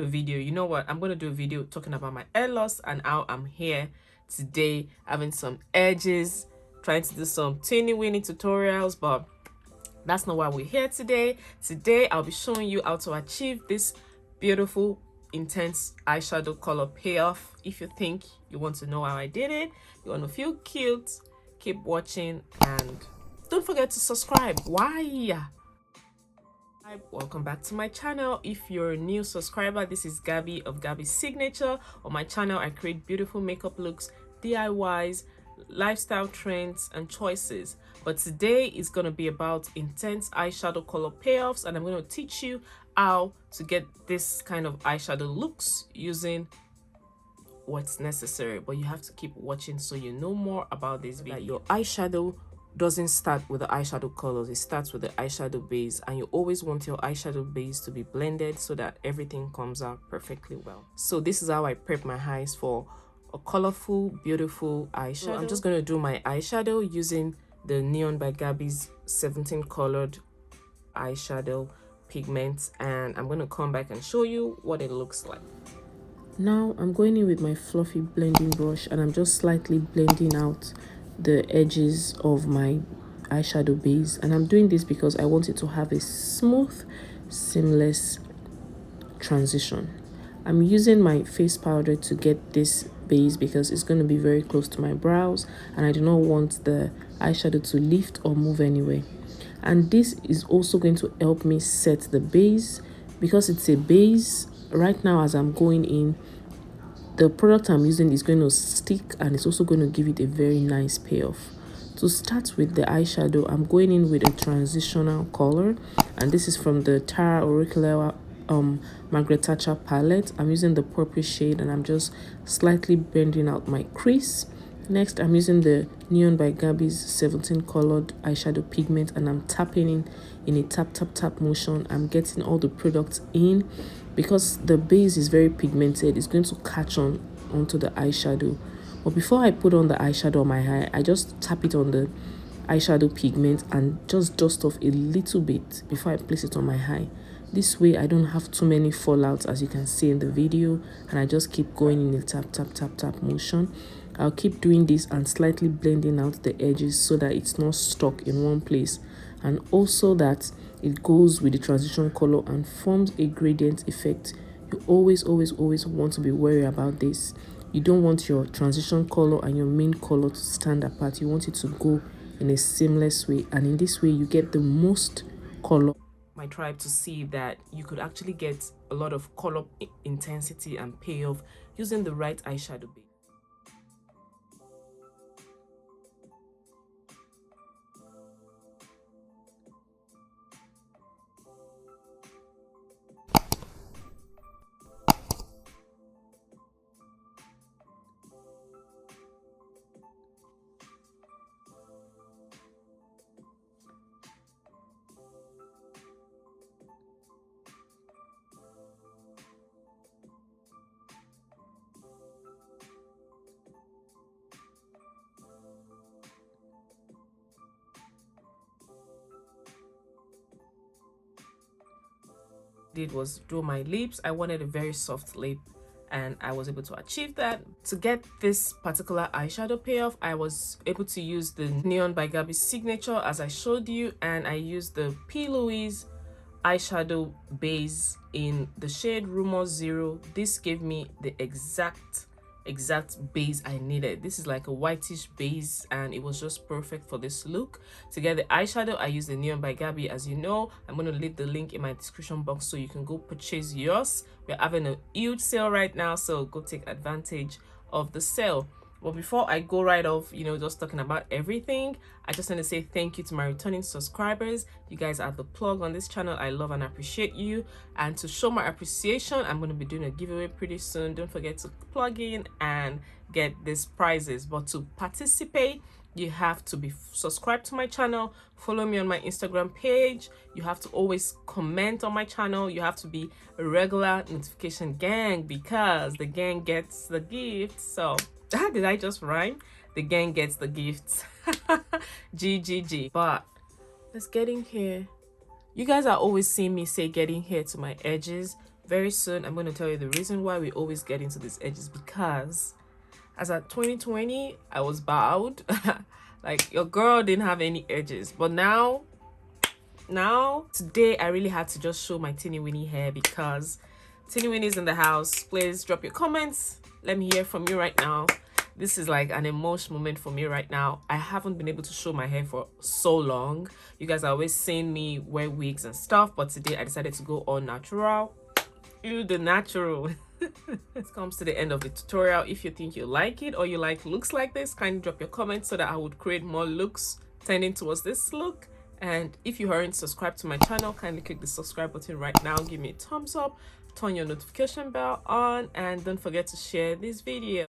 video. You know what, I'm going to do a video talking about my hair loss and how I'm here today having some edges, trying to do some teeny weeny tutorials, but that's not why we're here today. Today I'll be showing you how to achieve this beautiful intense eyeshadow color payoff. If you think you want to know how I did it, you want to feel cute, keep watching and don't forget to subscribe. Why? Welcome back to my channel. If you're a new subscriber, this is Gabby of Garbie'Signature. On my channel I create beautiful makeup looks, DIYs, lifestyle trends and choices. But today is going to be about intense eyeshadow color payoffs, and I'm going to teach you how to get this kind of eyeshadow looks using what's necessary. But you have to keep watching so you know more about this video. Your eyeshadow doesn't start with the eyeshadow colors, it starts with the eyeshadow base, and you always want your eyeshadow base to be blended so that everything comes out perfectly well. So this is how I prep my eyes for a colorful, beautiful eyeshadow. So I'm just going to do my eyeshadow using the Neon by Gabby's 17 colored eyeshadow pigment, and I'm going to come back and show you what it looks like. Now I'm going in with my fluffy blending brush and I'm just slightly blending out the edges of my eyeshadow base, and I'm doing this because I want it to have a smooth, seamless transition. I'm using my face powder to get this base because it's going to be very close to my brows and I do not want the eyeshadow to lift or move anyway. And this is also going to help me set the base because it's a base. Right now as I'm going in, the product I'm using is going to stick and it's also going to give it a very nice payoff. To start with the eyeshadow, I'm going in with a transitional color, and this is from the Tara Auricular Margaret Thatcher palette. I'm using the purple shade and I'm just slightly blending out my crease. Next, I'm using the Neon by Gabby's 17 colored eyeshadow pigment and I'm tapping in a tap tap tap motion. I'm getting all the products in because the base is very pigmented. It's going to catch on onto the eyeshadow. But before I put on the eyeshadow on my eye, I just tap it on the eyeshadow pigment and just dust off a little bit before I place it on my eye. This way I don't have too many fallouts, as you can see in the video, and I just keep going in a tap tap tap tap motion. I'll keep doing this and slightly blending out the edges so that it's not stuck in one place, and also that it goes with the transition color and forms a gradient effect. You always want to be wary about this. You don't want your transition color and your main color to stand apart. You want it to go in a seamless way, and in this way you get the most color. My tribe to see that you could actually get a lot of color intensity and payoff using the right eyeshadow base. Did was do my lips. I wanted a very soft lip and I was able to achieve that. To get this particular eyeshadow payoff, I was able to use the Neon by Garbie'Signature as I showed you, and I used the Plouise eyeshadow base in the shade Rumour 0. This gave me the exact base I needed. This is like a whitish base and it was just perfect for this look. To get the eyeshadow, I used the Neon by Gabby. As you know, I'm going to leave the link in my description box so you can go purchase yours. We're having a huge sale right now, so go take advantage of the sale. But before I go right off, just talking about everything, I just want to say thank you to my returning subscribers. You guys are the plug on this channel. I love and appreciate you. And to show my appreciation, I'm going to be doing a giveaway pretty soon. Don't forget to plug in and get these prizes. But to participate, you have to be subscribed to my channel, follow me on my Instagram page. You have to always comment on my channel. You have to be a regular notification gang because the gang gets the gift. So did I just rhyme? The gang gets the gifts. GGG. But let's get in here. You guys are always seeing me say getting here to my edges. very soon I'm going to tell you the reason why we always get into these edges, because as at 2020 I was bowed. Like, your girl didn't have any edges, but now today I really had to just show my teeny weeny hair, because teeny weenies in the house. Please drop your comments, let me hear from you right now. This is like an emotional moment for me right now. I haven't been able to show my hair for so long. You guys are always seeing me wear wigs and stuff, but today I decided to go all natural. You the natural. This comes to the end of the tutorial. If you think you like it or you like looks like this, kindly drop your comments so that I would create more looks tending towards this look. And if you aren't subscribed to my channel, kindly click the subscribe button right now, give me a thumbs up, turn your notification bell on, and don't forget to share this video.